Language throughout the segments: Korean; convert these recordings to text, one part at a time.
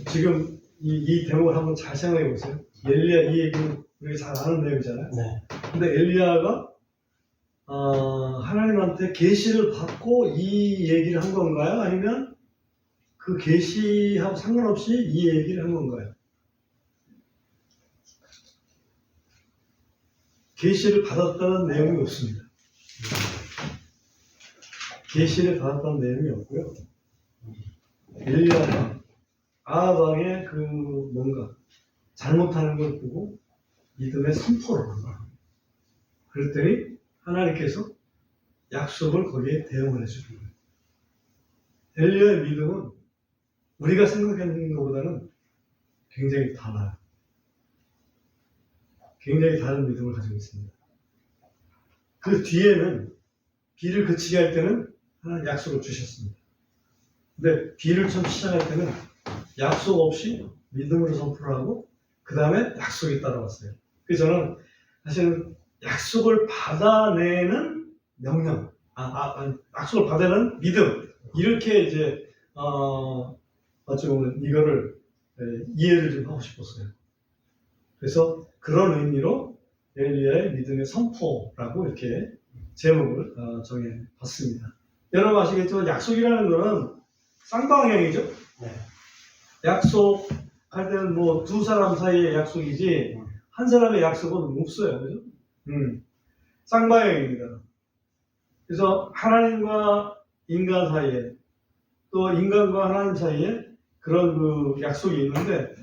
지금 이 대목을 한번 잘 생각해 보세요. 엘리야 이 얘기는 우리가 잘 아는 내용이잖아요. 네. 근데 엘리야가 하나님한테 계시를 받고 이 얘기를 한 건가요? 아니면 그 계시하고 상관없이 이 얘기를 한 건가요? 계시를 받았다는 내용이 없습니다. 계시를 받았다는 내용이 없고요. 엘리야가 아합왕의 그 뭔가 잘못하는 걸 보고 믿음의 선포를 한 거예요. 그랬더니 하나님께서 약속을 거기에 대응을 해주는 거예요. 엘리야의 믿음은 우리가 생각하는 것보다는 굉장히 달라요. 굉장히 다른 믿음을 가지고 있습니다. 그 뒤에는 비를 그치게 할 때는 하나님 약속을 주셨습니다. 근데 비를 처음 시작할 때는 약속 없이 믿음으로 선포를 하고 그 다음에 약속이 따라왔어요. 그래서 저는 사실은 약속을 받아내는 명령, 약속을 받아내는 믿음, 이렇게 이제 어찌 보면 이거를 이해를 좀 하고 싶었어요. 그래서 그런 의미로 엘리야의 믿음의 선포라고 이렇게 제목을 정해봤습니다. 여러분 아시겠지만 약속이라는 거는 쌍방향이죠. 네. 약속할 때는 뭐 두 사람 사이의 약속이지 한 사람의 약속은 없어요. 그죠? 쌍방향입니다. 그래서 하나님과 인간 사이에 또 인간과 하나님 사이에 그런 그 약속이 있는데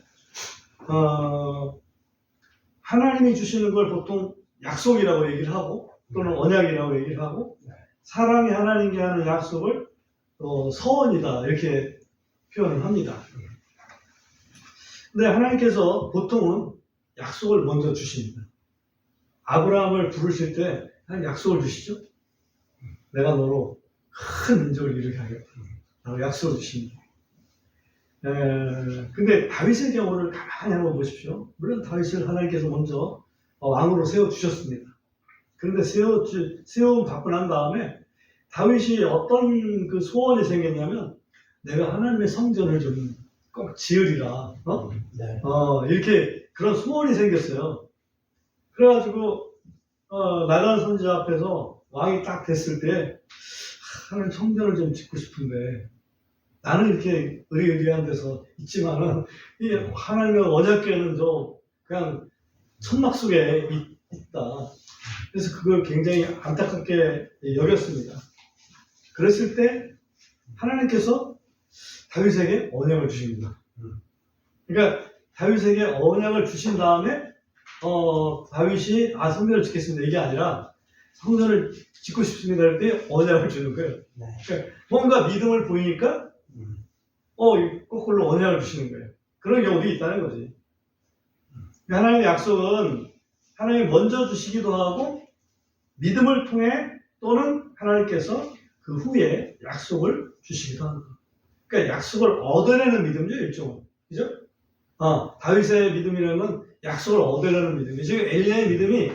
하나님이 주시는 걸 보통 약속이라고 얘기를 하고 또는 언약이라고 얘기를 하고 사람이 하나님께 하는 약속을 서원이다 이렇게 표현을 합니다. 근데 하나님께서 보통은 약속을 먼저 주십니다. 아브라함을 부르실 때 약속을 주시죠. 내가 너로 큰 민족을 이루게 하겠다 라고 약속을 주십니다. 근데 다윗의 경우를 가만히 한번 보십시오. 물론 다윗을 하나님께서 먼저 왕으로 세워주셨습니다. 그런데 세움 받고 난 다음에 다윗이 어떤 그 소원이 생겼냐면 내가 하나님의 성전을 좀 꼭 지으리라. 네. 이렇게 그런 소원이 생겼어요. 그래가지고 나단 선지자 앞에서 왕이 딱 됐을 때 하나님 성전을 좀 짓고 싶은데 나는 이렇게 의리의리한 데서 있지만은 이 하나님의 언약궤는 그냥 천막 속에 있다. 그래서 그걸 굉장히 안타깝게 여겼습니다. 그랬을 때 하나님께서 다윗에게 언약을 주십니다. 그러니까 다윗에게 언약을 주신 다음에 다윗이 성전을 짓겠습니다 이게 아니라 성전을 짓고 싶습니다 할 때 언약을 주는 거예요. 네. 그러니까 뭔가 믿음을 보이니까 거꾸로 언약을 주시는 거예요. 그런 경우도 있다는 거지. 하나님의 약속은 하나님이 먼저 주시기도 하고 믿음을 통해 또는 하나님께서 그 후에 약속을 주시기도 하는 거예요. 그러니까 약속을 얻어내는 믿음이죠, 일종은. 그죠? 다윗의 믿음이라는 건 약속을 얻어내는 믿음이에요. 지금 엘리야의 믿음이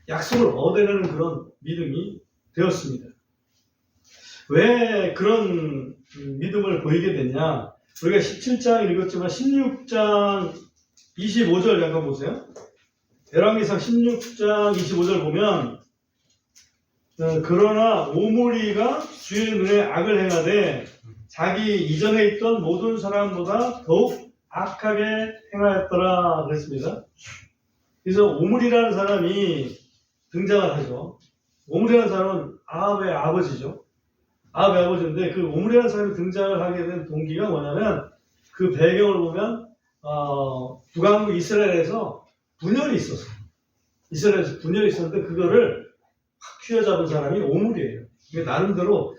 약속을 얻어내는 그런 믿음이 되었습니다. 왜 그런 믿음을 보이게 됐냐? 우리가 17장 읽었지만 16장 25절 잠깐 보세요. 열왕기상 16장 25절 보면 그러나 오므리가 주의 눈에 악을 행하되 자기 이전에 있던 모든 사람보다 더욱 악하게 행하였더라 그랬습니다. 그래서 오므리라는 사람이 등장을 하죠. 오므리라는 사람은 아합의 아버지죠. 아합의 아버지인데 그 오므리라는 사람이 등장을 하게 된 동기가 뭐냐면 그 배경을 보면 북왕국 이스라엘에서 분열이 있었어요. 이스라엘에서 분열이 있었는데 그거를 확 휘어잡은 사람이 오므리예요. 나름대로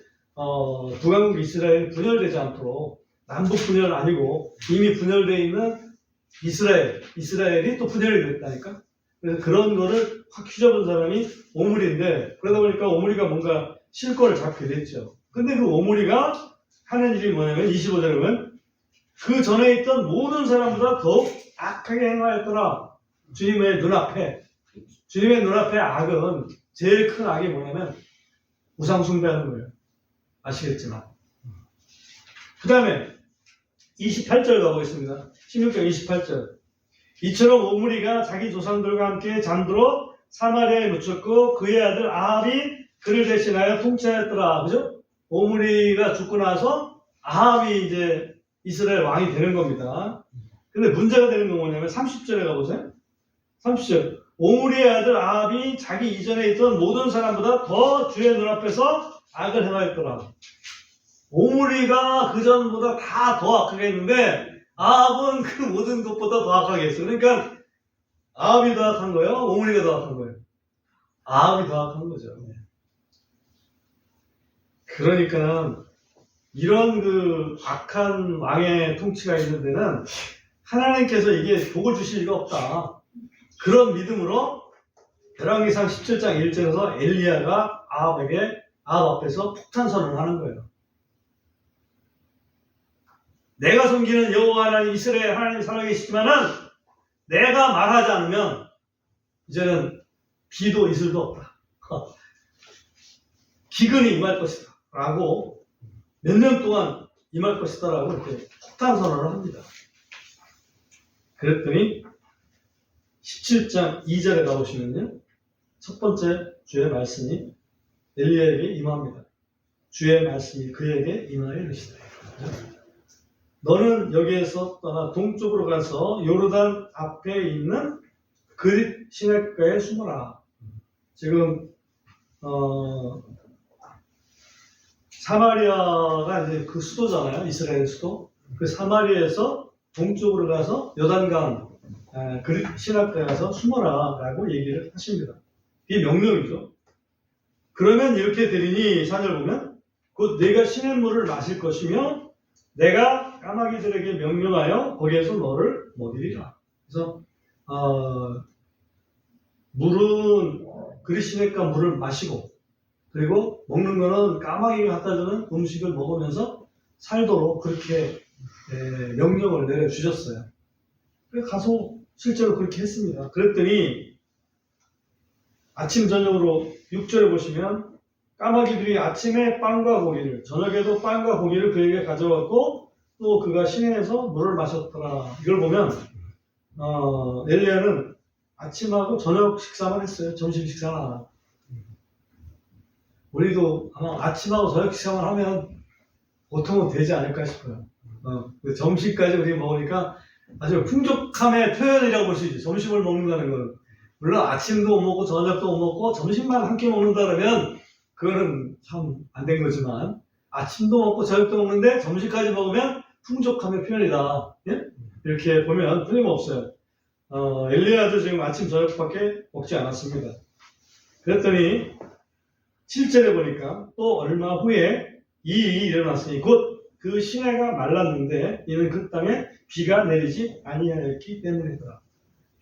북왕국 이스라엘이 분열되지 않도록 남북 분열 아니고 이미 분열되어 있는 이스라엘이 또 분열이 됐다니까. 그래서 그런 거를 확 휘잡은 사람이 오므리인데 그러다 보니까 오므리가 뭔가 실권을 잡게 됐죠. 근데 그 오므리가 하는 일이 뭐냐면 25절에 보면 그 전에 있던 모든 사람보다 더욱 악하게 행하였더라. 주님의 눈앞에 악은 제일 큰 악이 뭐냐면 우상 숭배하는 거예요. 아시겠지만. 그 다음에 28절 가보겠습니다. 16장 28절. 이처럼 오므리가 자기 조상들과 함께 잠들어 사마리아에 묻혔고 그의 아들 아합이 그를 대신하여 통치하였더라. 그죠? 오므리가 죽고 나서 아합이 이제 이스라엘 왕이 되는 겁니다. 근데 문제가 되는 건 뭐냐면 30절에 가보세요. 30절. 오므리의 아들 아합이 자기 이전에 있던 모든 사람보다 더 주의 눈앞에서 악을 행하였더라. 오므리가 그전보다 다 더 악하게 했는데 아합은 그 모든 것보다 더 악하게 했어요. 그러니까 아합이 더 악한 거예요? 오므리가 더 악한 거예요? 아합이 더 악한 거죠. 그러니까 이런 그 악한 왕의 통치가 있는 데는 하나님께서 이게 복을 주실 리가 없다. 그런 믿음으로 열왕기상 17장 1절에서 엘리야가 아합 앞에서 폭탄 선언을 하는 거예요. 내가 섬기는 여호와 하나님 이스라엘 하나님 살아계시지만은 내가 말하지 않으면 이제는 비도 이슬도 없다. 기근이 임할 것이다. 라고 몇 년 동안 임할 것이다. 라고 이렇게 폭탄 선언을 합니다. 그랬더니 17장 2절에 가보시면요. 첫 번째 주의 말씀이 엘리야에게 임합니다. 주의 말씀이 그에게 임하여 이르시되 너는 여기에서 떠나 동쪽으로 가서 요르단 앞에 있는 그릿 시냇가에 숨어라. 지금 사마리아가 이제 그 수도잖아요. 이스라엘 수도. 그 사마리아에서 동쪽으로 가서 요단강 그릿 시냇가에 가서 숨어라 라고 얘기를 하십니다. 이게 명령이죠. 그러면 이렇게 되리니 4절 보면 곧 네가 시냇물을 마실 것이며 내가 까마귀들에게 명령하여 거기에서 너를 먹이리라. 그래서 물은 그릿 시냇가 물을 마시고 그리고 먹는 거는 까마귀가 갖다 주는 음식을 먹으면서 살도록 그렇게 명령을 내려주셨어요. 그래서 가서 실제로 그렇게 했습니다. 그랬더니 아침 저녁으로 6절에 보시면 까마귀들이 아침에 빵과 고기를 저녁에도 빵과 고기를 그에게 가져왔고 또 그가 시내에서 물을 마셨더라. 이걸 보면 엘리야는 아침하고 저녁 식사만 했어요. 점심 식사는 안 하고. 우리도 아마 아침하고 저녁 식사만 하면 보통은 되지 않을까 싶어요. 점심까지 우리 먹으니까 아주 풍족함의 표현이라고 볼 수 있죠. 점심을 먹는다는 거는. 물론 아침도 못 먹고 저녁도 못 먹고 점심만 함께 먹는다 그러면 그거는 참 안 된 거지만 아침도 먹고 저녁도 먹는데 점심까지 먹으면 풍족함의 표현이다. 예? 이렇게 보면 틀림없어요. 엘리야도 지금 아침 저녁밖에 먹지 않았습니다. 그랬더니 7절에 보니까 또 얼마 후에 이 일이 일어났으니 곧 그 시내가 말랐는데 이는 그 땅에 비가 내리지 아니하였기 때문이더라.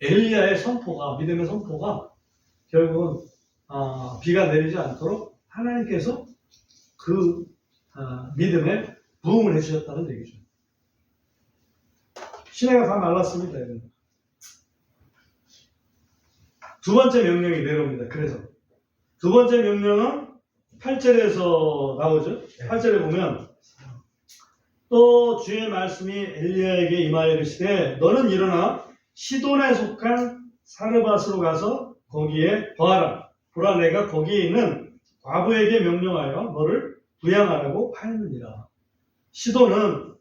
엘리야의 선포가 믿음의 선포가 결국은 비가 내리지 않도록 하나님께서 그 믿음에 부응을 해주셨다는 얘기죠. 시내가 다 말랐습니다. 두 번째 명령이 내려옵니다. 그래서 두 번째 명령은 8절에서 나오죠. 8절에 보면 또 주의 말씀이 엘리야에게 임하여 이르시되 너는 일어나 시돈에 속한 사르밧으로 가서 거기에 거하라. 보라 내가 거기에 있는 과부에게 명령하여 너를 부양하라고 하였느니라. 시돈은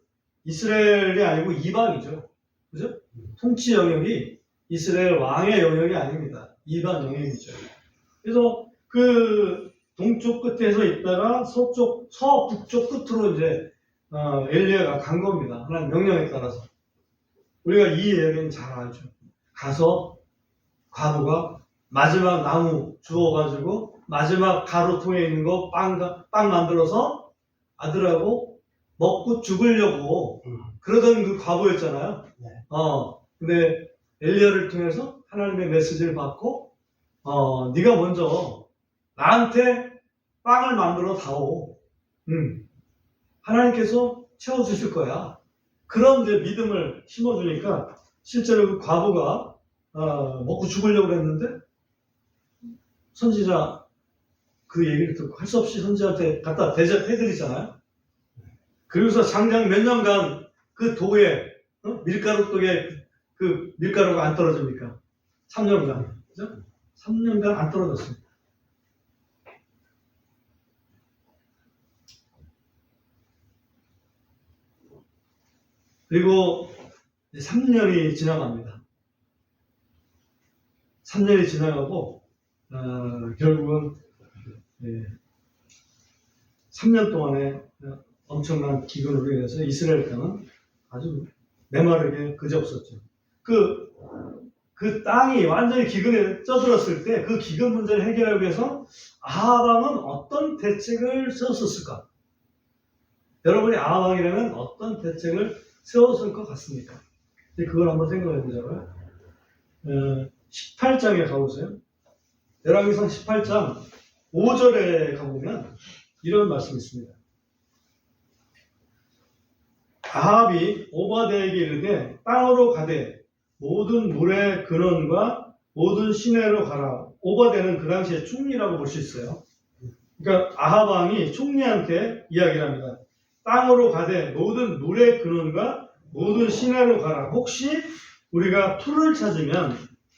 이스라엘이 아니고 이방이죠. 그죠? 통치 영역이 이스라엘 왕의 영역이 아닙니다. 이방 영역이죠. 그래서 그 동쪽 끝에서 있다가 서북쪽 끝으로 이제 엘리야가 간 겁니다. 하나님 명령에 따라서. 우리가 이 이야기는 잘 알죠. 가서 과부가 마지막 나무 주워가지고 마지막 가루통에 있는 거 빵 만들어서 아들하고 먹고 죽으려고 그러던 그 과부였잖아요. 근데 엘리야를 통해서 하나님의 메시지를 받고 네가 먼저 나한테 빵을 만들어 다오. 하나님께서 채워주실 거야. 그런 이제 믿음을 심어주니까 실제로 그 과부가 먹고 죽으려고 했는데 선지자 그 얘기를 듣고 할 수 없이 선지자한테 갖다 대접해드리잖아요. 그리고서 장장 몇 년간 그 도에 밀가루 속에 그 밀가루가 안 떨어집니까? 3년간. 그죠? 3년간 안 떨어졌습니다. 그리고 3년이 지나갑니다. 3년이 지나가고 결국은 3년 동안에 엄청난 기근으로 인해서 이스라엘 땅은 아주 메마르게 그지없었죠. 그 땅이 완전히 기근에 쪄들었을 때 그 기근 문제를 해결하기 위해서 아합 왕은 어떤 대책을 세웠을까? 여러분이 아합 왕이라면 어떤 대책을 세웠을 것 같습니까? 그걸 한번 생각해 보자고요. 18장에 가보세요. 열왕기상 18장 5절에 가보면 이런 말씀이 있습니다. 아합이 오바댜에게 이르되 땅으로 가되 모든 물의 근원과 모든 시내로 가라. 오바댜는 그 당시에 총리라고 볼 수 있어요. 그러니까 아합 왕이 총리한테 이야기를 합니다. 땅으로 가되 모든 물의 근원과 모든 시내로 가라. 혹시 우리가 풀을 찾으면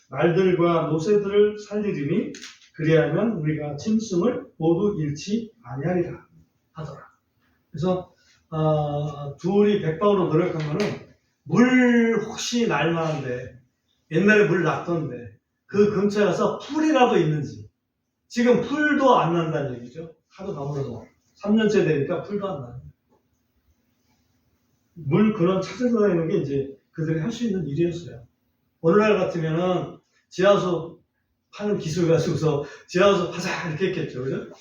말들과 노새들을 살리리니 그리하면 우리가 짐승을 모두 잃지 아니하리라 하더라. 그래서 둘이 백방으로 노력하면은 물 혹시 날만한데 옛날에 물 났던데 그 근처에 가서 풀이라도 있는지. 지금 풀도 안 난다는 얘기죠. 하도 가물어서 3년째 되니까 풀도 안 나요. 물 근원 찾아다니는 게 이제 그들이 할 수 있는 일이었어요. 오늘날 같으면은 지하수 파는 기술 가지고서 지하수 파자 이렇게 했겠죠, 그죠?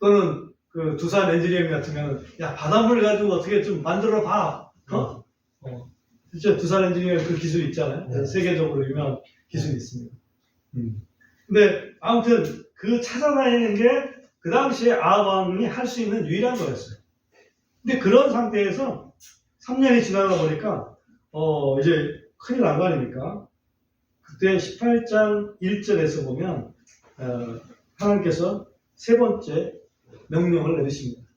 또는 그 두산 엔지니어링 같으면 야 바닷물 가지고 어떻게 좀 만들어 봐, 진짜 두산 엔지니어링 그 기술 있잖아요. 네. 세계적으로 유명한 기술이 있습니다. 근데 아무튼 그 찾아다니는 게 그 당시에 아합 왕이 할 수 있는 유일한 거였어요. 근데 그런 상태에서 3년이 지나가 보니까 이제 큰일 난 거 아닙니까? 그때 18장 1절에서 보면 하나님께서 세 번째 명령을 내리십니다.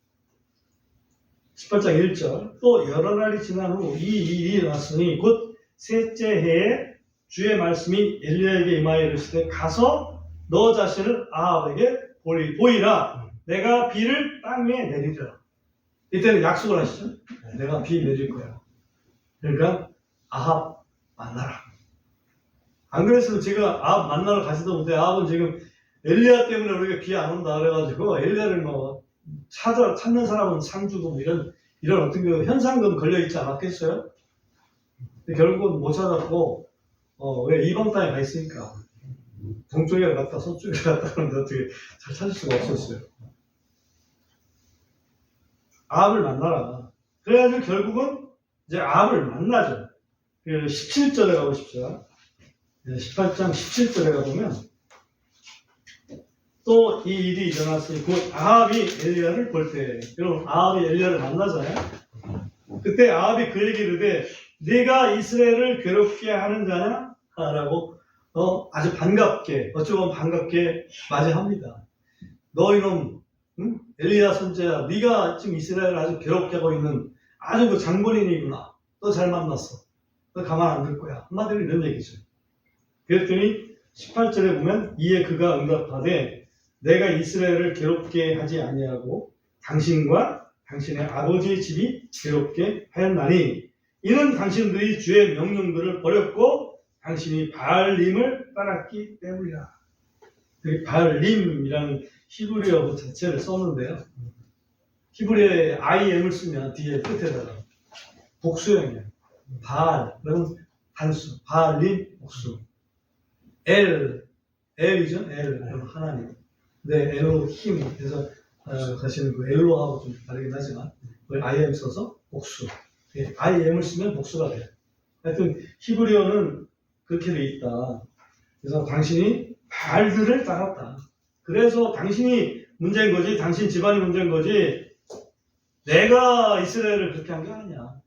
18장 1절 또 여러 날이 지난 후 이 일이 일어났으니 곧 셋째 해에 주의 말씀이 엘리야에게 임하여 이르시되 가서 너 자신을 아합에게 보이라. 내가 비를 땅에 내리리라. 이때는 약속을 하시죠. 내가 비 내릴 거야. 그러니까 아합 만나라. 안 그랬으면 제가 아합 만나러 가지도 못해. 아합은 지금 엘리야 때문에 우리가 비 안 온다 그래가지고 엘리야를 뭐 찾는 사람은 상 주고 뭐 이런 어떤 그 현상금 걸려있지 않았겠어요? 근데 결국은 못 찾았고 왜 이방 땅에 가 있으니까 동쪽에 갔다 서쪽에 갔다 그러는데 어떻게 잘 찾을 수가 없었어요. 아합을 만나라. 그래가지고 결국은 이제 아합을 만나죠. 17절에 가보십시오. 18장 17절에 가보면 또 이 일이 일어났으니 곧 아합이 엘리야를 볼 때, 여러분 아합이 엘리야를 만나잖아요. 그때 아합이 그에게 이르되 네가 이스라엘을 괴롭게 하는 자냐? 라고 아주 반갑게, 어찌 보면 반갑게 맞이합니다. 너 이놈 엘리야 손자야, 네가 지금 이스라엘을 아주 괴롭게 하고 있는 아주 그 장본인이구나. 너 잘 만났어. 너 가만 안 둘 거야. 한마디로 이런 얘기죠. 그랬더니 18절에 보면 이에 그가 응답하되 내가 이스라엘을 괴롭게 하지 아니하고 당신과 당신의 아버지의 집이 괴롭게 하였나니 이는 당신들이 주의 명령들을 버렸고 당신이 바알림을 따랐기 때문이라. 바알림이라는 히브리어 자체를 썼는데요. 히브리어에 IM을 쓰면 뒤에 끝에다가 복수형이에요. 바알, 그러면 단수, 바알림, 복수. 엘이죠? 그럼 하나님. 네, 엘로힘. 그래서 사실은 그 엘로하고 좀 다르긴 하지만 그걸 IM 써서 복수. IM을 쓰면 복수가 돼요. 하여튼 히브리어는 그렇게 돼 있다. 그래서 당신이 바알들을 따랐다. 그래서 당신이 문제인 거지, 당신 집안이 문제인 거지, 내가 이스라엘을 그렇게 한 게 아니야.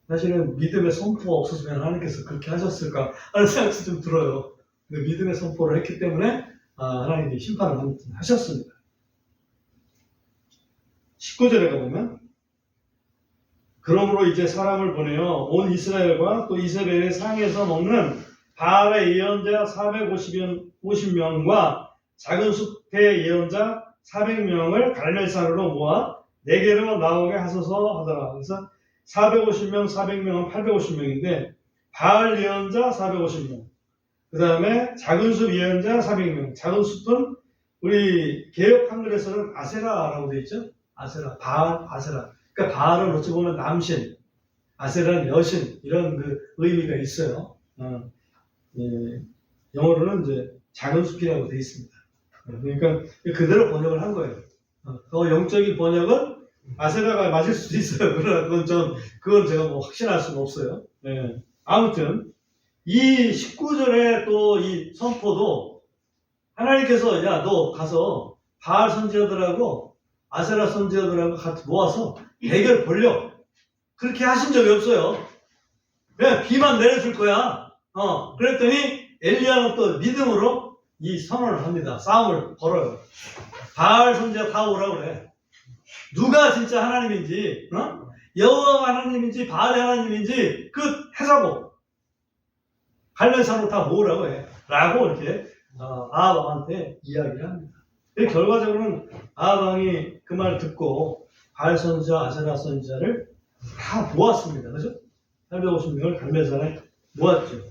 사실은 믿음의 선포가 없었으면 하나님께서 그렇게 하셨을까 하는 생각이 좀 들어요. 근데 믿음의 선포를 했기 때문에 하나님이 심판을 하셨습니다. 19절에 가보면 그러므로 이제 사람을 보내어 온 이스라엘과 또 이세벨의 상에서 먹는 바알의 예언자 450명과 작은 숲의 예언자 400명을 갈멜산으로 모아 내게로 나오게 하소서 하더라. 그래서 450명, 400명은 850명인데 바알 예언자 450명, 그 다음에 작은 숲 예언자 400명. 작은 숲은 우리 개역 한글에서는 아세라라고 되어 있죠. 아세라, 바알, 아세라. 그러니까 바알은 어찌 보면 남신, 아세라는 여신, 이런 그 의미가 있어요. 예, 영어로는 이제 작은 숲이라고 되어 있습니다. 그러니까 그대로 번역을 한 거예요. 더 영적인 번역은 아세라가 맞을 수도 있어요. 그러나 그건 제가 뭐 확신할 수는 없어요. 예. 아무튼 이 19절에 또 이 선포도 하나님께서 야, 너 가서 바알 선지자들하고 아세라 선지자들하고 같이 모아서 대결 벌려. 그렇게 하신 적이 없어요. 그냥 비만 내려줄 거야. 그랬더니 엘리야는 또 믿음으로 이 선언을 합니다. 싸움을 걸어요. 바알 선지자 다 오라고 그래. 누가 진짜 하나님인지, 여호와가 하나님인지 바알이 하나님인지 그 해사고 갈멜산으로 다 모으라고 해. 라고 이렇게 아합 왕한테 이야기를 합니다. 결과적으로는 아합 왕이 그 말을 듣고 바알 선지자, 아세라 선지자를 다 모았습니다. 그죠? 850명을 갈멜산에 모았죠.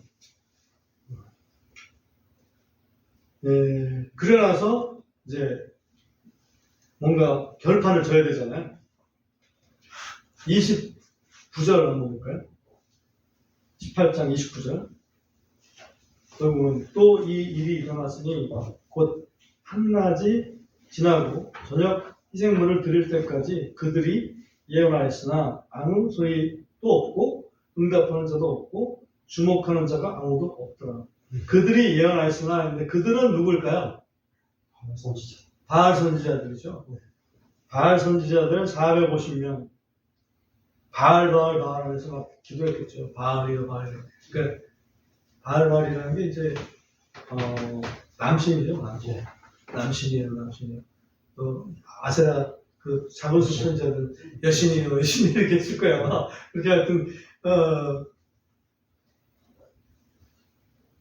그래 나서 이제 뭔가 결판을 져야 되잖아요. 29절 한번 볼까요? 18장 29절. 결국은 또 이 일이 일어났으니 곧 한낮이 지나고 저녁 희생물을 드릴 때까지 그들이 예언하였으나 아무 소리도 없고 응답하는 자도 없고 주목하는 자가 아무도 없더라. 그들이 예언하였으나 했는데 그들은 누굴까요? 바알 선지자들이죠. 바알 선지자들 450명. 바알 하면서 막 기도했겠죠. 바알이요. 그러니까 바알이라는 게 이제 남신이죠. 남신이에요. 또 아세라 그 작은 숲 선지자들 여신이요 이렇게 했을 거예요. 그렇게 하여튼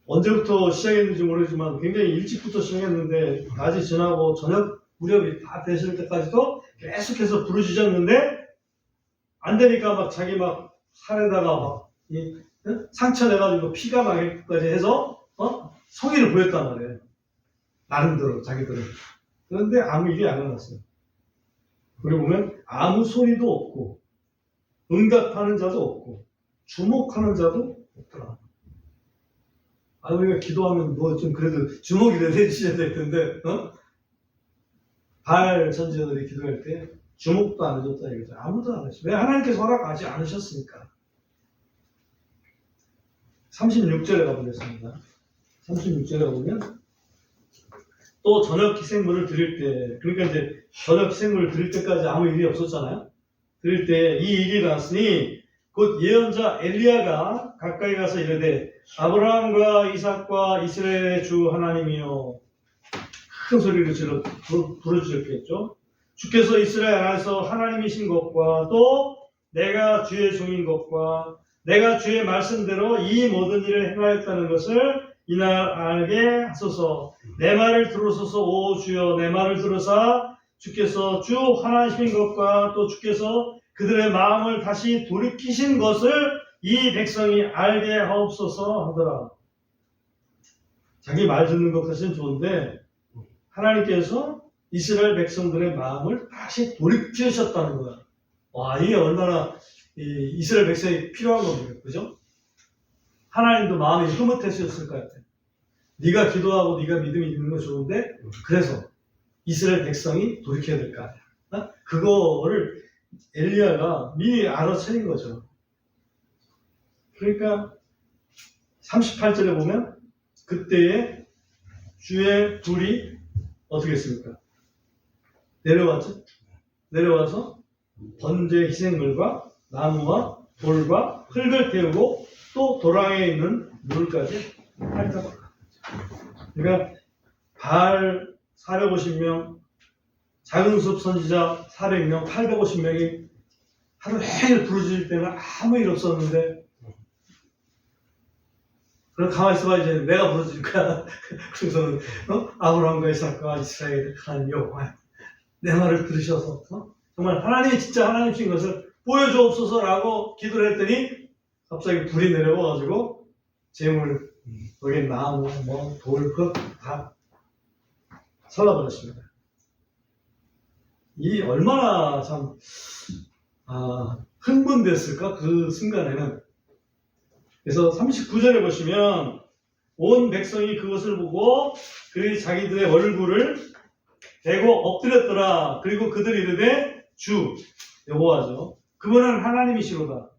언제부터 시작했는지 모르지만 굉장히 일찍부터 시작했는데 낮이 지나고 저녁 무렵이 다 되실 때까지도 계속해서 부르짖었는데 안 되니까 막 자기 막 살에다가 막 상처 내가지고 피가 나기까지 해서 성의를 보였단 말이에요. 나름대로 자기들은. 그런데 아무 일이 안 일어났어요. 그리고 보면 아무 소리도 없고 응답하는 자도 없고 주목하는 자도 없더라. 우리가 기도하면 뭐 좀 그래도 주목이 해주셔야 될 텐데, 바알 선지자들이 기도할 때 주목도 안 해줬다 이거죠. 아무도 안 했어요. 왜? 하나님께서 허락하지 않으셨으니까. 36절에 가보겠습니다. 36절에 가보면 또 저녁 희생물을 드릴 때, 그러니까 이제 저녁 희생물을 드릴 때까지 아무 일이 없었잖아요. 드릴 때 이 일이 났으니 곧 예언자 엘리야가 가까이 가서 이르되 아브라함과 이삭과 이스라엘의 주 하나님이여, 큰 소리로 부르짖었겠죠. 주께서 이스라엘 안에서 하나님이신 것과 또 내가 주의 종인 것과 내가 주의 말씀대로 이 모든 일을 행하였다는 것을 이날 알게 하소서. 내 말을 들으소서. 오 주여, 내 말을 들으사 주께서 주 하나님이신 것과 또 주께서 그들의 마음을 다시 돌이키신 것을 이 백성이 알게 하옵소서 하더라. 자기 말 듣는 것까지는 좋은데 하나님께서 이스라엘 백성들의 마음을 다시 돌이키셨다는 거야. 와, 이게 얼마나 이스라엘 백성이 필요한 겁니다. 그죠? 하나님도 마음이 흐뭇했었을 것 같아요. 네가 기도하고 네가 믿음이 있는 건 좋은데 그래서 이스라엘 백성이 돌이켜야 될 거 아니야. 그거를 엘리야가 미리 알아차린 거죠. 그러니까 38절에 보면 그때에 주의 불이 어떻게 했습니까? 내려왔죠? 내려와서 번제 희생물과 나무와 돌과 흙을 태우고 또 도랑에 있는 물까지 핥아버렸죠. 그러니까 바알 450명, 작은 숲 선지자 400명, 850명이 하루 종일 부르짖을 때는 아무 일 없었는데, 그럼 가만히 있어봐, 이제 내가 부르짖을 거야. 그래서, 아브라함과 이삭과 이스라엘 하나님 여호와, 내 말을 들으셔서, 정말 하나님이 진짜 하나님이신 것을 보여주옵소서라고 기도를 했더니, 갑자기 불이 내려와가지고, 재물, 거기 나무, 돌, 다 살라버렸습니다. 이 얼마나 참, 흥분됐을까? 그 순간에는. 그래서 39절에 보시면, 온 백성이 그것을 보고, 그들이 자기들의 얼굴을 대고 엎드렸더라. 그리고 그들이 이르되, 주, 여호와죠. 그분은 하나님이시로다.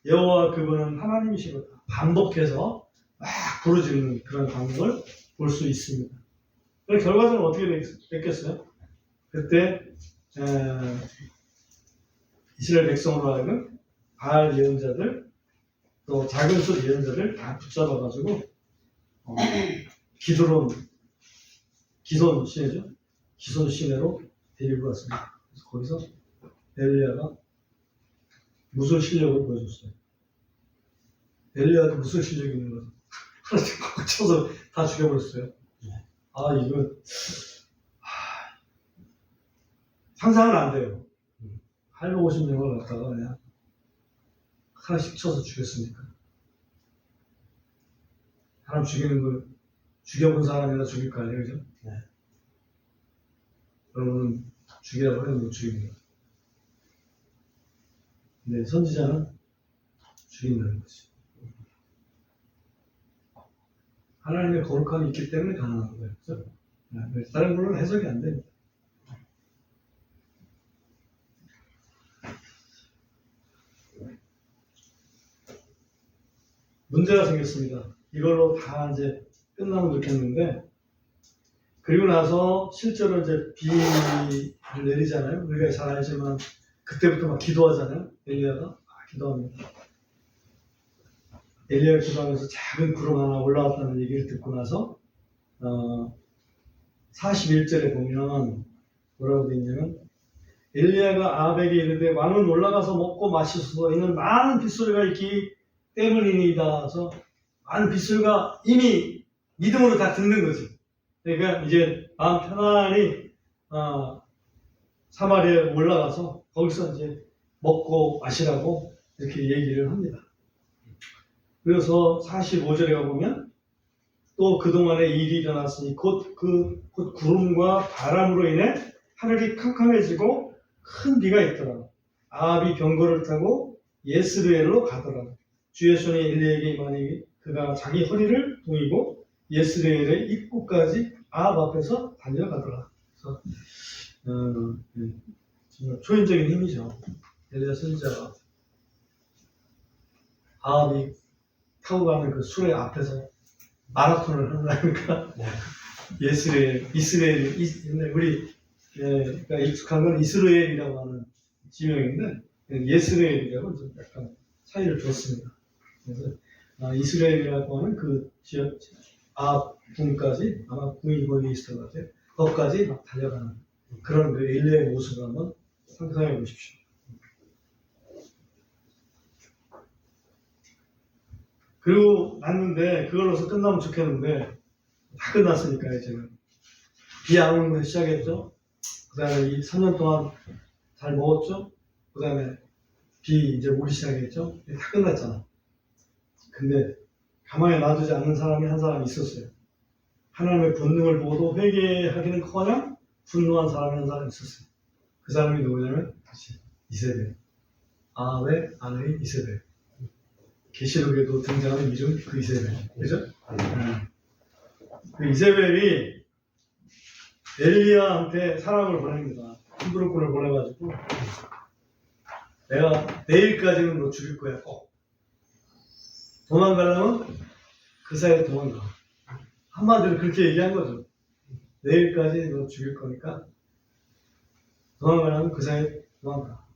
여호와 그분은 하나님이시로다. 반복해서 막 부르짖는 그런 광경을 볼 수 있습니다. 결과적으로 어떻게 됐겠어요? 그때 이스라엘 백성으로 하여금 바알 예언자들 또 작은 숫 예언자들 다 붙잡아가지고 기손 시내죠. 기손 시내로 데리고 갔습니다. 그래서 거기서 엘리야가 무술 실력을 보여줬어요. 엘리야도 무술 실력이 있는 거죠. 하나씩 꽉 쳐서 다 죽여버렸어요. 이거 상상은 안 돼요. 850명을 갖다가 그냥 하나씩 쳐서 죽였으니까. 사람 죽이는 걸 죽여본 사람이나 죽일 거 아니에요, 그죠? 네. 여러분은 죽이라고 하면 못 죽입니다. 근데 선지자는 죽인다는 거지. 하나님의 거룩함이 있기 때문에 가능한 거예요. 그죠? 다른 걸로는 해석이 안 됩니다. 문제가 생겼습니다. 이걸로 다 이제 끝나면 좋겠는데, 그리고 나서 실제로 이제 비를 내리잖아요. 우리가 잘 알지만, 그때부터 막 기도하잖아요. 엘리야가 기도합니다. 엘리야가 기도하면서 작은 구름 하나 올라왔다는 얘기를 듣고 나서 41절에 보면 뭐라고 되어 있냐면, 엘리야가 아합에게 이르되 왕은 올라가서 먹고 마시소서. 이는 많은 빗소리가 있기 때문이니이다. 그래서 많은 빗소리가 이미 믿음으로 다 듣는 거지. 그러니까 이제 마음 편안히 사마리아에 올라가서 거기서 이제 먹고 마시라고 이렇게 얘기를 합니다. 그래서 45절에 가보면 또 그동안에 일이 일어났으니 곧 구름과 바람으로 인해 하늘이 캄캄해지고 큰 비가 있더라. 아합이 병거를 타고 예스르엘로 가더라. 주의 손이 엘리야에게 임하니 그가 자기 허리를 동이고 예스르엘의 입구까지 아합 앞에서 달려가더라. 그래서 정말 초인적인 힘이죠. 엘리야 선지자가 아합이 타고 가는 그 수레 앞에서 마라톤을 한다니까. 이스라엘, 우리 그러니까 익숙한 건 이스라엘이라고 하는 지명인데 예스라엘이라고 좀 약간 차이를 뒀습니다. 그래서 이스라엘이라고 하는 그 지역 앞군까지 아마 군이 거기 있을 것 같아요. 거기까지 막 달려가는 그런 그 엘리야의 모습을 한번 상상해 보십시오. 그리고 났는데 그걸로서 끝나면 좋겠는데 다 끝났으니까 이제는 비 안 오는 거 시작했죠. 그 다음에 이 3년 동안 잘 먹었죠. 그 다음에 비 이제 오기 시작했죠. 다 끝났잖아. 근데 가만히 놔두지 않는 사람이 한 사람이 있었어요. 하나님의 본능을 보고도 회개하기는커녕 분노한 사람이 한 사람이 있었어요. 그 사람이 누구냐면 다시 이세벨. 아합의 아내인 이세벨. 계시록에도 등장하는 이름 그 이세벨. 그죠? 그 이세벨이 엘리야한테 사람을 보냅니다. 심부름꾼을 보내가지고 내가 내일까지는 너 죽일 거야. 꼭. 도망가려면 그 사이에 도망가. 한마디로 그렇게 얘기한 거죠. 내일까지 너 죽일 거니까 도망가려면 그 사이에 도망가.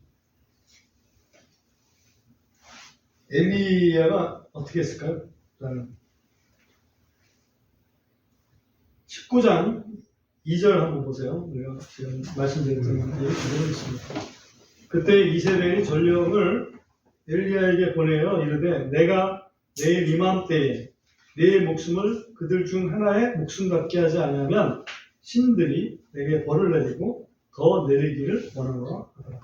엘리야가 어떻게 했을까요? 19장 2절 한번 보세요. 우리가 지금 말씀드렸던 얘기 그대로 있습니다. 그때 이세벨이 전령을 엘리야에게 보내어 이르되 내가 내일 이맘때에 네 목숨을 그들 중 하나의 목숨 같게 하지 아니하면 신들이 내게 벌을 내리고 더 내리기를 원하노라 하더라.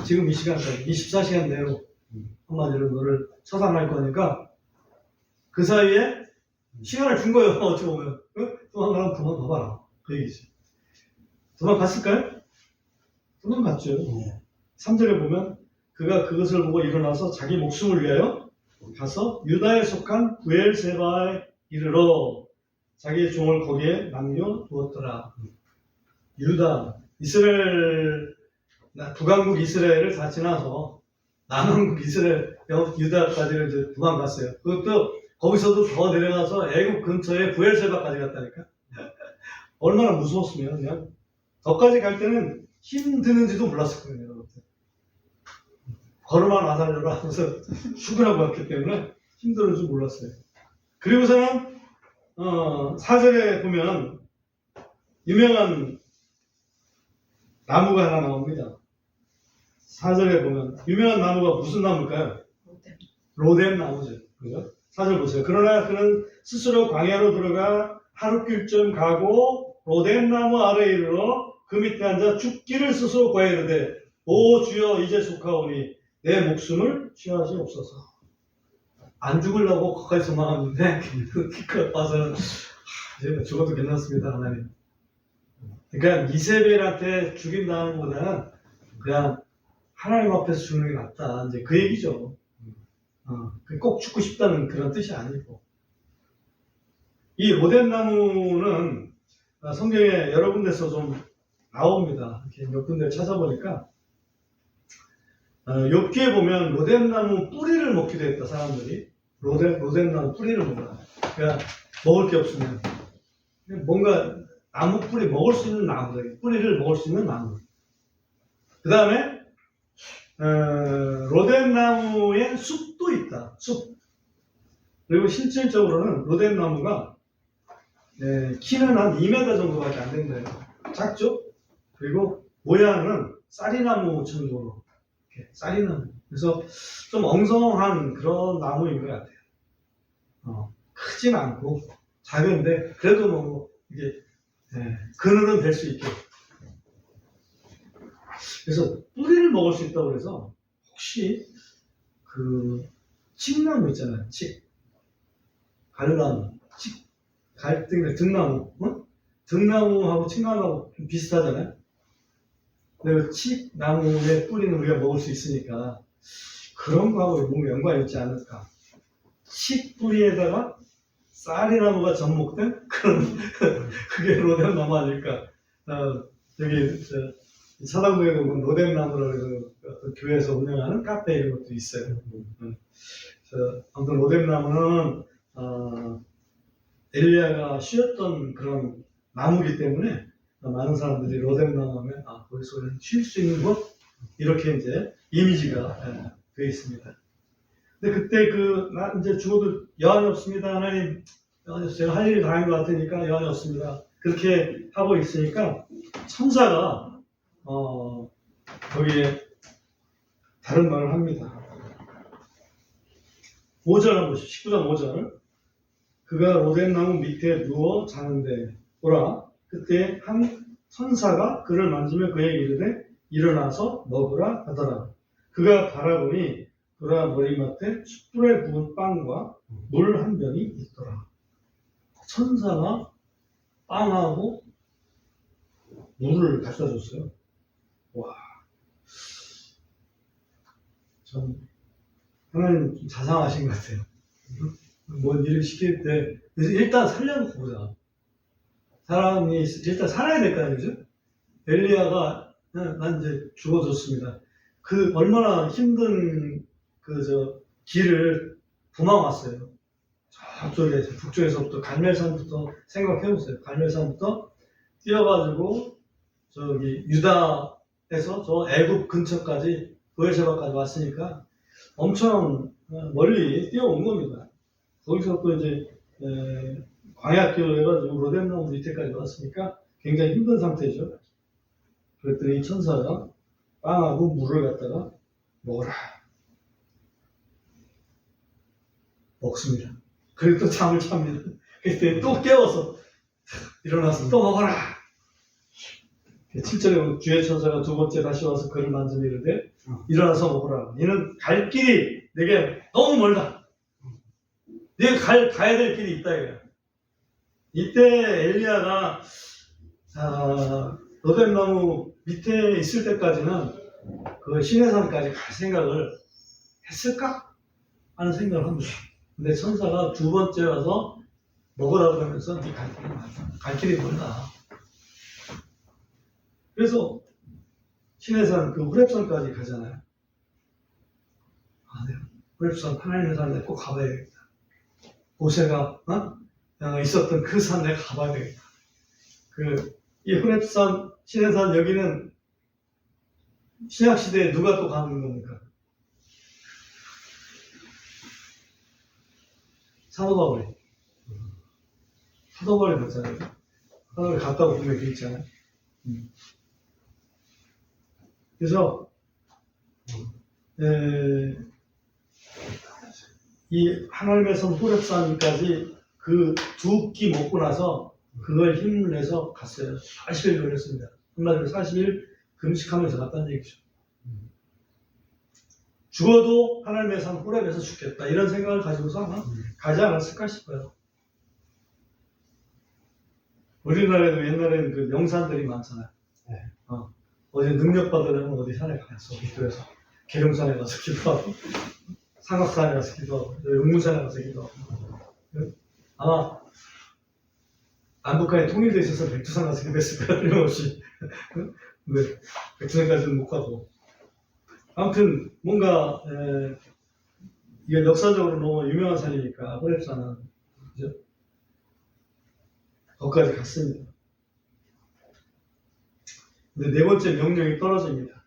지금 이 시간까지 24시간 내로 한마디로 너를 처단할 거니까 그 사이에 시간을 준 거예요. 어찌 보면 도망가면 도망가봐라 그 얘기지. 도망갔을까요? 도망갔죠. 3절에 보면 그가 그것을 보고 일어나서 자기 목숨을 위하여 가서 유다에 속한 브엘세바에 이르러 자기의 종을 거기에 남겨두었더라. 유다, 이스라엘, 북왕국 이스라엘을 다 지나서 남왕국 이스라엘, 유다까지를 이제 도망갔어요. 그것도 거기서도 더 내려가서 애굽 근처에 브엘세바까지 갔다니까. 얼마나 무서웠으면 그냥 거기까지 갈 때는 힘드는지도 몰랐을 거예요. 걸음만 와살려라 하면서 죽으라고 했기 때문에 힘든 줄 몰랐어요. 그리고서는 4절에 보면 유명한 나무가 하나 나옵니다. 4절에 보면 유명한 나무가 무슨 나무일까요? 로뎀 나무죠. 그죠? 4절 보세요. 그러나 그는 스스로 광야로 들어가 하룻길쯤 가고 로뎀 나무 아래에 이르러 그 밑에 앉아 죽기를 스스로 고하이르되 오 주여 이제 속하오니 내 목숨을 취하시옵소서. 안 죽으려고 거기까지 도망갔는데 기껏 와서는 이제 죽어도 괜찮습니다 하나님. 그러니까 이세벨한테 죽인다는 것보다는 그냥 하나님 앞에서 죽는 게 낫다 이제 그 얘기죠. 꼭 죽고 싶다는 그런 뜻이 아니고. 이 로뎀 나무는 성경에 여러 군데서 좀 나옵니다. 이렇게 몇 군데 찾아보니까 욥기에 보면 로뎀 나무 뿌리를 먹기도 했다 사람들이. 로뎀 나무 뿌리를 먹어요. 그러니까 먹을 게 없으면 뭔가 나무 뿌리 먹을 수 있는 나무, 뿌리를 먹을 수 있는 나무. 그 다음에 로뎀 나무에 숲도 있다. 숲. 그리고 실질적으로는 로뎀 나무가 키는 한 2m 정도밖에 안 된대요. 작죠? 그리고 모양은 쌀이나무 정도로. 쌀이나무. 그래서 좀 엉성한 그런 나무인 것 같아요. 크진 않고 작은데 그래도 뭐 이게 그늘은 될 수 있게. 그래서 뿌리를 먹을 수 있다고 해서 혹시 그 칡나무 있잖아요. 갈나무, 갈등 등나무, 등나무하고 칡나무하고 좀 비슷하잖아요. 근데 칡나무의 뿌리는 우리가 먹을 수 있으니까 그런 거하고 뭔가 연관이 있지 않을까. 칡 뿌리에다가 쌀이나무가 접목된 그런 그게 로뎀 나무 아닐까. 여기 사당구에 보면 로뎀 나무라고 해서 교회에서 운영하는 카페 이런 것도 있어요. 그래서 아무튼 로뎀 나무는 엘리야가 쉬었던 그런 나무이기 때문에 많은 사람들이 로뎀 나무 하면 거기서 쉴 수 있는 곳 이렇게 이제 이미지가 되어 있습니다. 근데 그때 나 이제 죽어도 여한이 없습니다. 하나님, 제가 할 일이 다 한 것 같으니까 여한이 없습니다. 그렇게 하고 있으니까 천사가 거기에 다른 말을 합니다. 5절 한번 보십시오. 19장 5절. 그가 로뎀 나무 밑에 누워 자는데 보라 그때 한 천사가 그를 만지며 그에게 이르되 일어나서 먹으라 하더라. 그가 바라보니 보라 머리맡에 숯불에 구운 빵과 물 한 병이 있더라. 천사가 빵하고 물을 갖다 줬어요. 와, 전 하나님 좀 자상하신 것 같아요. 뭔 일을 시킬 때 일단 살려놓고 보자. 사람이 일단 살아야 될 거 아니죠? 엘리야가 난 이제 죽어줬습니다. 그 얼마나 힘든 길을 도망왔어요. 저쪽에 북쪽에서부터 갈멜산부터 생각해보세요. 갈멜산부터 뛰어가지고 저기 유다에서 저 애굽 근처까지 브엘세바까지 왔으니까 엄청 멀리 뛰어온 겁니다. 거기서 또 이제 광야길로 해가지고 로뎀 나무 밑에까지 왔으니까 굉장히 힘든 상태죠. 그랬더니 천사가 빵하고 물을 갖다가 먹어라. 먹습니다. 그리고 또 잠을 잡니다. 그때 또 깨워서 일어나서 또 먹어라. 7절에 주의 천사가 두 번째 다시 와서 그를 만지며 이르되 일어나서 먹어라. 너는 갈 길이 내게 너무 멀다. 네가 가야 될 길이 있다. 이거야. 이때 엘리야가 로뎀나무 밑에 있을 때까지는 그 시내산까지 갈 생각을 했을까? 하는 생각을 합니다. 근데 천사가 두 번째 와서 먹으라고 하면서 네 갈 길이 많다. 갈 길이 멀다. 그래서 시내산 그 호렙산까지 가잖아요. 네. 호렙산 하나님의 산에 꼭 가봐야겠다. 모세가 있었던 그 산 내가 가봐야 되겠다. 이 호렙산, 시내산 여기는 신약시대에 누가 또 가는 겁니까? 사도 바울이. 사도 바울이 갔잖아요. 사도 바울이 갔다고 보면 돼 있잖아요. 그래서 이 하나님의 선 호렙산까지 그 두 끼 먹고 나서 그걸 힘을 내서 갔어요. 40일 걸렸습니다. 한마디로 40일 금식하면서 갔다는 얘기죠. 죽어도 하나님의 산 호렙에서 죽겠다. 이런 생각을 가지고서 아마 가지 않았을까 싶어요. 우리나라에도 옛날에는 그 명산들이 많잖아요. 어디 능력받으려면 어디 산에 가서 기도해서 계룡산에 가서 기도하고 상각산에 가서 기도하고 용문산에 가서 기도하고 아마 남북한이 통일되어 있어서 백두산 가서 기도했을 거야. 틀림없이. 네, 백두산까지는 못 가고 아무튼 뭔가 이게 역사적으로 너무 유명한 산이니까 호렙산은 그죠? 거기까지 갔습니다. 근데 네 번째 명령이 떨어집니다.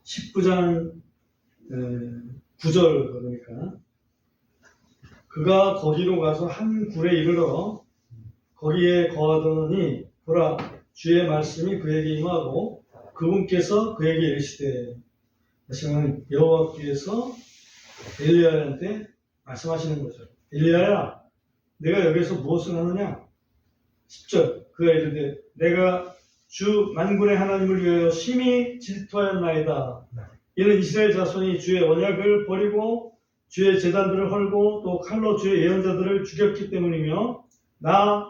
19장 9절 그러니까 그가 거기로 가서 한 굴에 이르러 거기에 거하더니 보라 주의 말씀이 그에게 임하고 그분께서 그에게 이르시되 다시는 여호와께서 엘리야한테 말씀하시는 거죠. 엘리야야 내가 여기서 무엇을 하느냐? 10절 그가 이르되 내가 주 만군의 하나님을 위하여 심히 질투하였나이다. 이는 이스라엘 자손이 주의 언약을 버리고 주의 제단들을 헐고 또 칼로 주의 예언자들을 죽였기 때문이며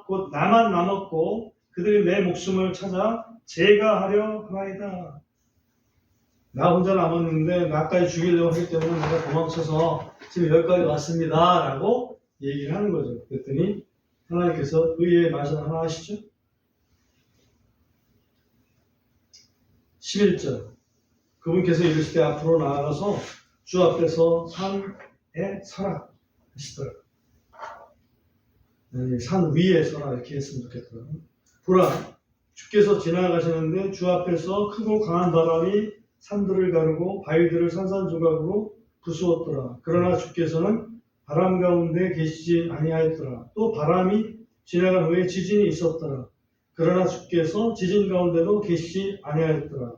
곧 나만 남았고 그들이 내 목숨을 찾아 제거하려 하나이다. 나 혼자 남았는데 나까지 죽이려고 하기 때문에 내가 도망쳐서 지금 여기까지 왔습니다. 라고 얘기를 하는 거죠. 그랬더니 하나님께서 의의 말씀 하나 하시죠. 11절 그분께서 이르시되 앞으로 나아가서 주 앞에서 산에 서라 하시더라고요. 산 위에 서라 이렇게 했으면 좋겠더라고요. 보라 주께서 지나가시는데 주 앞에서 크고 강한 바람이 산들을 가르고 바위들을 산산조각으로 부수었더라. 그러나 주께서는 바람 가운데 계시지 아니하였더라. 또 바람이 지나간 후에 지진이 있었더라. 그러나 주께서 지진 가운데도 계시지 아니하였더라.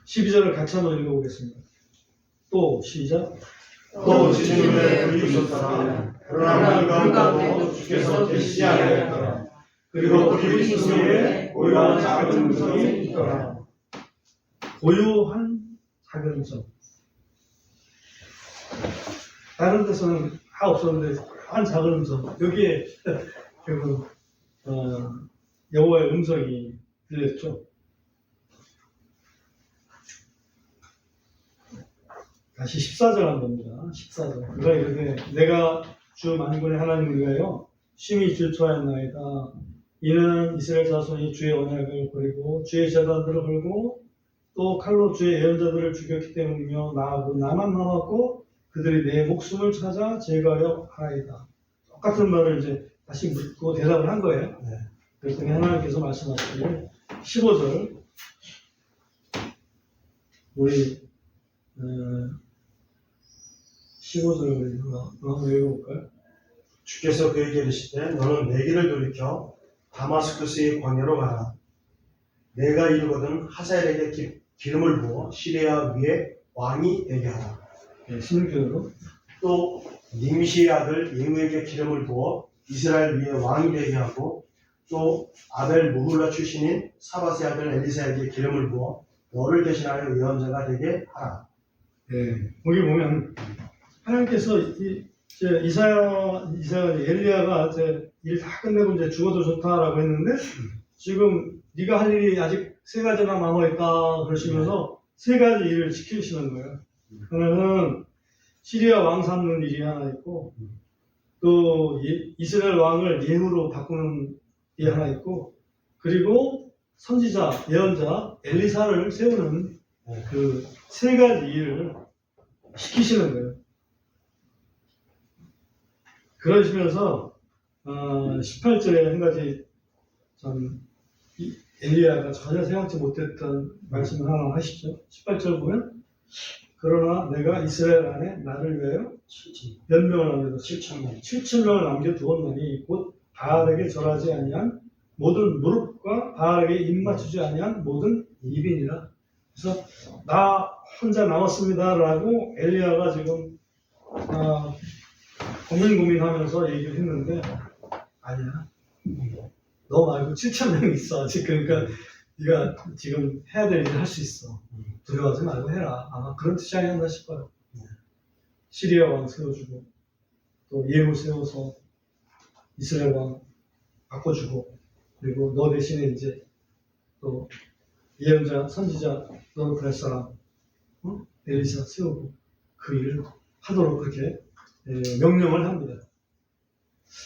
12절을 같이 한번 읽어보겠습니다. 또 시작. 또 지진 후에 불이 있었더라. 그러나 그 가운데도 주께서 계시지 아니하였더라. 그리고 불이 있은 후에 고요한 작은 음성이 있더라. 고요한 작은 음성. 다른 데서는 다 없었는데 고요한 작은 음성. 여기에 결국 여호와의 음성이 들렸죠. 다시 14절 한 겁니다. 14절. 그가 이르되 내가 주 만군의 하나님을 위하여 심히 질투하였나이다. 이는 이스라엘 자손이 주의 언약을 버리고 주의 제단들을 헐고 또 칼로 주의 예언자들을 죽였기 때문이며 나만 남았고 그들이 내 목숨을 찾아 제거하여 하나이다. 똑같은 말을 이제 다시 묻고 대답을 한 거예요. 그랬더니 하나님께서 말씀하시기를 15절 우리 15절을 한번 읽어볼까요? 주께서 그에게 이르시되 너는 내 길을 돌이켜 다마스쿠스의 광야로 가라. 내가 이르거든 하사엘에게 기름을 부어 시리아 위에 왕이 되게 하라. 예, 신규로. 또 님시의 아들 예후에게 기름을 부어 이스라엘 위에 왕이 되게 하고 또 아벨 무hul라 출신인 사밧의 아들 엘리사에게 기름을 부어 너를 대신하여 예언자가 되게 하라. 예, 거기 보면 하나님께서 이사야 엘리야가 이제 일 다 끝내고 이제 죽어도 좋다라고 했는데 지금 네가 할 일이 아직 세 가지나 남아있다 그러시면서 세 가지 일을 시키시는 거예요. 하나는 시리아 왕 삼는 일이 하나 있고 또 이스라엘 왕을 예후로 바꾸는 일이 하나 있고 그리고 선지자 예언자 엘리사를 세우는 그 세 가지 일을 시키시는 거예요. 그러시면서 18절에 한 가지 참 엘리야가 전혀 생각지 못했던 말씀을 하나 하시죠. 18절 보면 그러나 내가 이스라엘 안에 나를 위하여 몇 명을 남겨뒀어? 7,000명을 남겨두었노니 곧 바알에게 절하지 아니한 모든 무릎과 바알에게 입맞추지 아니한 모든 이빈이라. 그래서 나 혼자 남았습니다라고 엘리야가 지금 고민하면서 얘기를 했는데 아니야. 너 말고 7,000명이 있어. 그러니까 네가 지금 해야 될 일을 할 수 있어. 두려워하지 말고 해라. 아마 그런 뜻이 아니었나 싶어요. 시리아 왕 세워주고 또 예후 세워서 이스라엘 왕 바꿔주고 그리고 너 대신에 이제 또 예언자, 선지자 너는 될 사람 엘리사 세우고 그 일을 하도록 그렇게 명령을 합니다.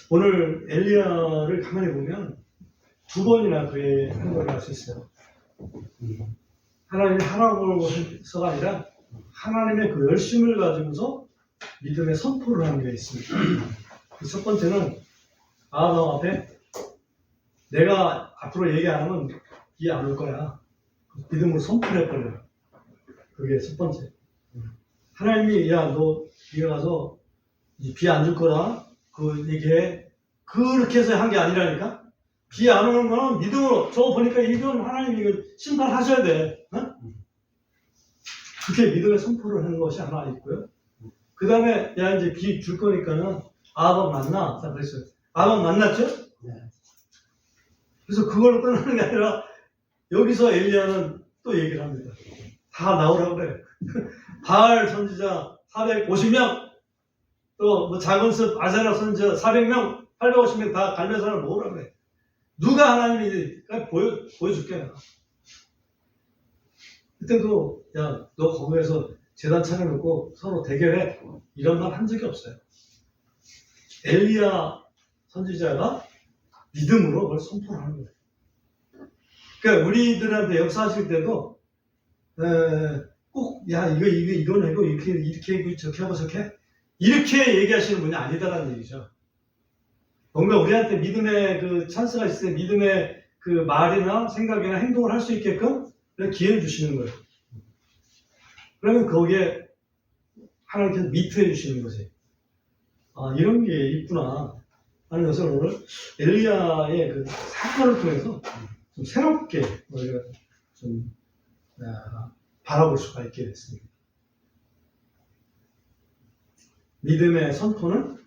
오늘 엘리야를 가만히 보면 두 번이나 그의 행동을 할 수 있어요. 하나님이 하라고 해서가 아니라 하나님의 그 열심을 가지고서 믿음의 선포를 하는 게 있습니다. 그 첫 번째는 아담 앞에 내가 앞으로 얘기 안 하면 이해 안 올 거야. 믿음으로 선포를 해버려요. 그게 첫 번째. 하나님이 야 너 네가 가서 비 안 줄 거라 그 얘기해. 그렇게 해서 한 게 아니라니까. 비 안 오는 거는 믿음으로. 저거 보니까 이건 하나님이 이거 심판하셔야 돼. 어? 그렇게 믿음의 선포를 하는 것이 하나 있고요. 그 다음에 야 이제 비 줄 거니까는 아합 만나. 자 그랬어요. 아합 만났죠? 네. 그래서 그걸로 끝나는 게 아니라 여기서 엘리야는 또 얘기를 합니다. 다 나오라고 그래. 바알 선지자 450명, 또 뭐 작은 습 아세라 선지자 400명, 850명 다 갈매산을 모으라고 그래. 누가 하나님이 보여줄게. 그때도 야 너 거기에서 제단 차려놓고 서로 대결해. 이런 말 한 적이 없어요. 엘리야 선지자가 믿음으로 그걸 선포를 하는 거예요. 그러니까 우리들한테 역사하실 때도 꼭 야 이건 이거 이렇게 저렇게 하고 저렇게 이렇게 얘기하시는 분이 아니다라는 얘기죠. 뭔가 우리한테 믿음의 그 찬스가 있을 때 믿음의 그 말이나 생각이나 행동을 할 수 있게끔 기회를 주시는 거예요. 그러면 거기에 하나님께서 미트해 주시는 거지. 아 이런 게 있구나 하는 것을 오늘 엘리야의 그 사건을 통해서 좀 새롭게 우리가 좀 바라볼 수가 있게 됐습니다. 믿음의 선포는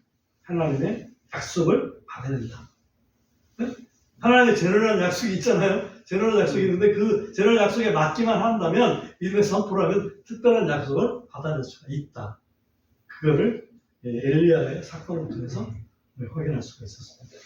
하나님의 약속을 받아낸다. 네? 하나님의 제너럴 약속이 있잖아요. 제너럴 약속이 있는데 그 제너럴 약속에 맞기만 한다면 믿음의 선포라면 특별한 약속을 받아낼 수가 있다. 그거를 엘리야의 사건을 통해서 확인할 수가 있었습니다.